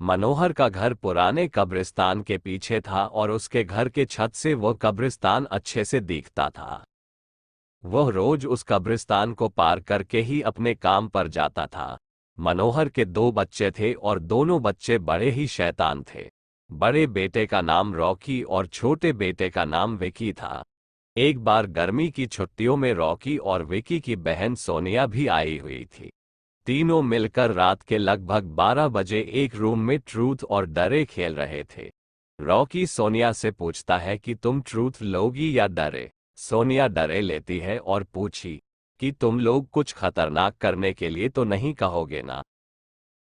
मनोहर का घर पुराने कब्रिस्तान के पीछे था और उसके घर के छत से वह कब्रिस्तान अच्छे से दिखता था। वह रोज उस कब्रिस्तान को पार करके ही अपने काम पर जाता था। मनोहर के दो बच्चे थे और दोनों बच्चे बड़े ही शैतान थे। बड़े बेटे का नाम रॉकी और छोटे बेटे का नाम विकी था। एक बार गर्मी की छुट्टियों में रॉकी और विकी की बहन सोनिया भी आई हुई थी। तीनों मिलकर रात के लगभग 12 बजे एक रूम में ट्रूथ और डरे खेल रहे थे। रॉकी सोनिया से पूछता है कि तुम ट्रूथ लोगी या डरे। सोनिया डरे लेती है और पूछी कि तुम लोग कुछ खतरनाक करने के लिए तो नहीं कहोगे ना।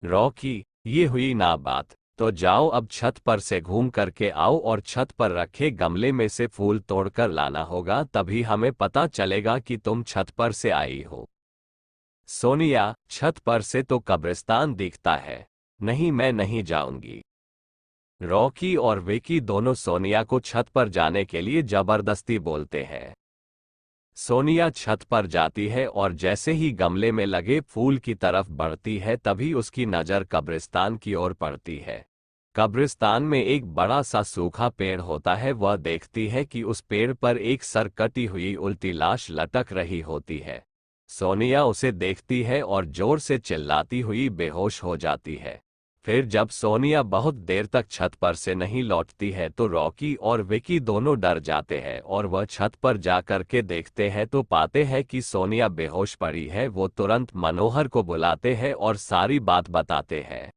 रॉकी, ये हुई ना बात, तो जाओ अब छत पर से घूम करके आओ और छत पर रखे गमले में से फूल तोड़कर लाना होगा, तभी हमें पता चलेगा कि तुम छत पर से आई हो। सोनिया, छत पर से तो कब्रिस्तान दिखता है। नहीं, मैं नहीं जाऊंगी। रॉकी और विकी दोनों सोनिया को छत पर जाने के लिए जबरदस्ती बोलते हैं। सोनिया छत पर जाती है और जैसे ही गमले में लगे फूल की तरफ बढ़ती है तभी उसकी नज़र कब्रिस्तान की ओर पड़ती है। कब्रिस्तान में एक बड़ा सा सूखा पेड़ होता है। वह देखती है कि उस पेड़ पर एक सर कटी हुई उल्टी लाश लटक रही होती है। सोनिया उसे देखती है और जोर से चिल्लाती हुई बेहोश हो जाती है। फिर जब सोनिया बहुत देर तक छत पर से नहीं लौटती है तो रॉकी और विकी दोनों डर जाते हैं और वह छत पर जा कर के देखते हैं तो पाते हैं कि सोनिया बेहोश पड़ी है। वो तुरंत मनोहर को बुलाते हैं और सारी बात बताते हैं।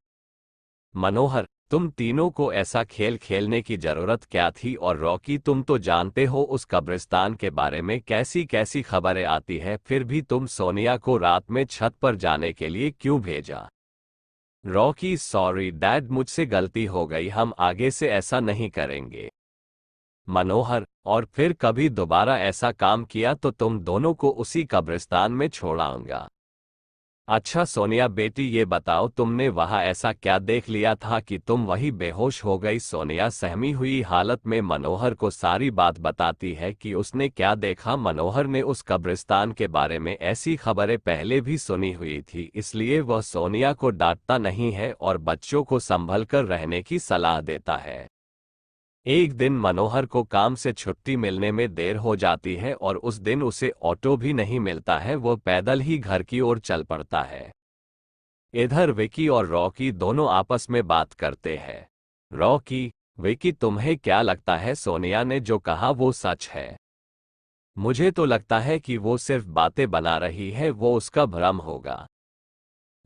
मनोहर, तुम तीनों को ऐसा खेल खेलने की जरूरत क्या थी? और रॉकी, तुम तो जानते हो उस कब्रिस्तान के बारे में कैसी कैसी खबरें आती है, फिर भी तुम सोनिया को रात में छत पर जाने के लिए क्यों भेजा? रॉकी, सॉरी डैड, मुझसे गलती हो गई, हम आगे से ऐसा नहीं करेंगे। मनोहर, और फिर कभी दोबारा ऐसा काम किया तो तुम दोनों को उसी कब्रिस्तान में छोड़ाऊंगा। अच्छा सोनिया बेटी, ये बताओ तुमने वहां ऐसा क्या देख लिया था कि तुम वही बेहोश हो गई? सोनिया सहमी हुई हालत में मनोहर को सारी बात बताती है कि उसने क्या देखा। मनोहर ने उस कब्रिस्तान के बारे में ऐसी खबरें पहले भी सुनी हुई थी, इसलिए वह सोनिया को डांटता नहीं है और बच्चों को संभल कर रहने की सलाह देता है। एक दिन मनोहर को काम से छुट्टी मिलने में देर हो जाती है और उस दिन उसे ऑटो भी नहीं मिलता है। वो पैदल ही घर की ओर चल पड़ता है। इधर विकी और रॉकी दोनों आपस में बात करते हैं। रॉकी, विकी, तुम्हें क्या लगता है सोनिया ने जो कहा वो सच है? मुझे तो लगता है कि वो सिर्फ बातें बना रही है, वो उसका भ्रम होगा।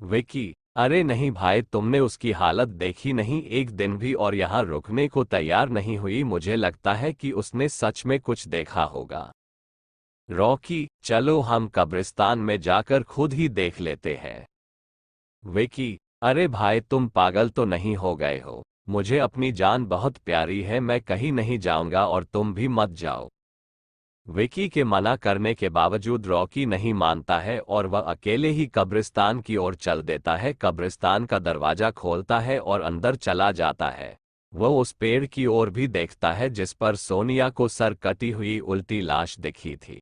विकी, अरे नहीं भाई, तुमने उसकी हालत देखी नहीं, एक दिन भी और यहाँ रुकने को तैयार नहीं हुई। मुझे लगता है कि उसने सच में कुछ देखा होगा। रॉकी, चलो हम कब्रिस्तान में जाकर खुद ही देख लेते हैं। विकी, अरे भाई, तुम पागल तो नहीं हो गए हो? मुझे अपनी जान बहुत प्यारी है, मैं कहीं नहीं जाऊंगा और तुम भी मत जाओ। विकी के मना करने के बावजूद रॉकी नहीं मानता है और वह अकेले ही कब्रिस्तान की ओर चल देता है। कब्रिस्तान का दरवाजा खोलता है और अंदर चला जाता है। वह उस पेड़ की ओर भी देखता है जिस पर सोनिया को सर कटी हुई उल्टी लाश दिखी थी।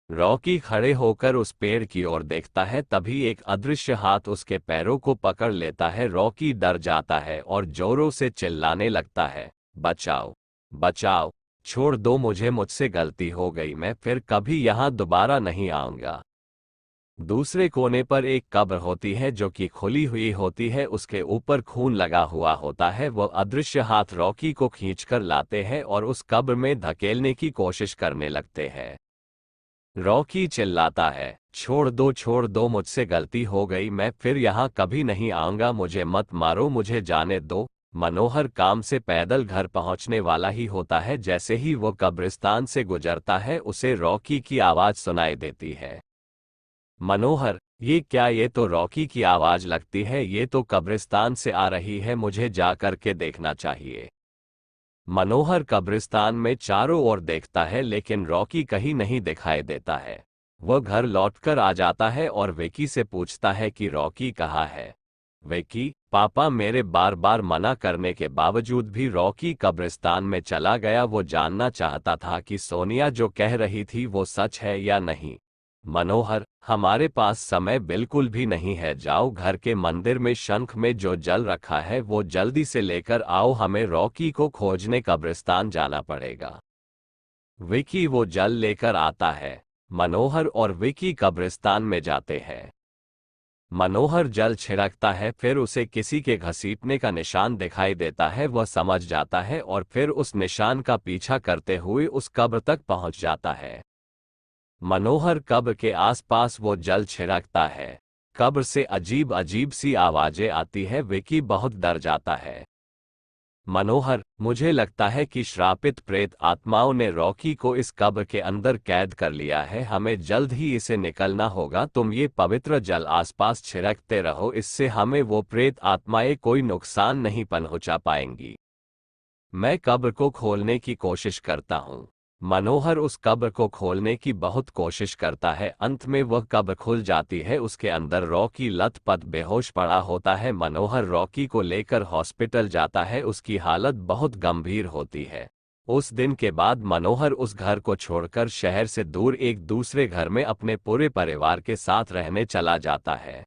रॉकी खड़े होकर उस पेड़ की ओर देखता है, तभी एक अदृश्य हाथ उसके पैरों को पकड़ लेता है। रॉकी डर जाता है और जोरों से चिल्लाने लगता है, बचाओ, बचाओ, छोड़ दो मुझे, मुझसे गलती हो गई, मैं फिर कभी यहाँ दोबारा नहीं आऊंगा। दूसरे कोने पर एक कब्र होती है जो कि खुली हुई होती है, उसके ऊपर खून लगा हुआ होता है। वह अदृश्य हाथ रॉकी को खींचकर लाते हैं और उस कब्र में धकेलने की कोशिश करने लगते हैं। रॉकी चिल्लाता है, छोड़ दो, मुझसे गलती हो गई, मैं फिर यहाँ कभी नहीं आऊंगा, मुझे मत मारो, मुझे जाने दो। मनोहर काम से पैदल घर पहुंचने वाला ही होता है। जैसे ही वो कब्रिस्तान से गुजरता है उसे रॉकी की आवाज सुनाई देती है। मनोहर, ये क्या? ये तो रॉकी की आवाज लगती है, ये तो कब्रिस्तान से आ रही है, मुझे जा कर के देखना चाहिए। मनोहर कब्रिस्तान में चारों ओर देखता है लेकिन रॉकी कहीं नहीं दिखाई देता है। वह घर लौटकर आ जाता है और विकी से पूछता है कि रॉकी कहाँ है। विकी, पापा, मेरे बार बार मना करने के बावजूद भी रॉकी कब्रिस्तान में चला गया। वो जानना चाहता था कि सोनिया जो कह रही थी वो सच है या नहीं। मनोहर, हमारे पास समय बिल्कुल भी नहीं है, जाओ घर के मंदिर में शंख में जो जल रखा है वो जल्दी से लेकर आओ, हमें रॉकी को खोजने कब्रिस्तान जाना पड़ेगा। विकी वो जल लेकर आता है। मनोहर और विकी कब्रिस्तान में जाते हैं। मनोहर जल छिड़कता है, फिर उसे किसी के घसीटने का निशान दिखाई देता है, वह समझ जाता है और फिर उस निशान का पीछा करते हुए उस कब्र तक पहुंच जाता है। मनोहर कब्र के आसपास वो जल छिड़कता है। कब्र से अजीब अजीब सी आवाजें आती है। विकी बहुत डर जाता है। मनोहर, मुझे लगता है कि श्रापित प्रेत आत्माओं ने रॉकी को इस कब्र के अंदर कैद कर लिया है, हमें जल्द ही इसे निकलना होगा। तुम ये पवित्र जल आसपास छिड़कते रहो, इससे हमें वो प्रेत आत्माएं कोई नुकसान नहीं पहुंचा पाएंगी। मैं कब्र को खोलने की कोशिश करता हूँ। मनोहर उस कब्र को खोलने की बहुत कोशिश करता है। अंत में वह कब्र खुल जाती है। उसके अंदर रॉकी लथपथ बेहोश पड़ा होता है। मनोहर रॉकी को लेकर हॉस्पिटल जाता है। उसकी हालत बहुत गंभीर होती है। उस दिन के बाद मनोहर उस घर को छोड़कर शहर से दूर एक दूसरे घर में अपने पूरे परिवार के साथ रहने चला जाता है।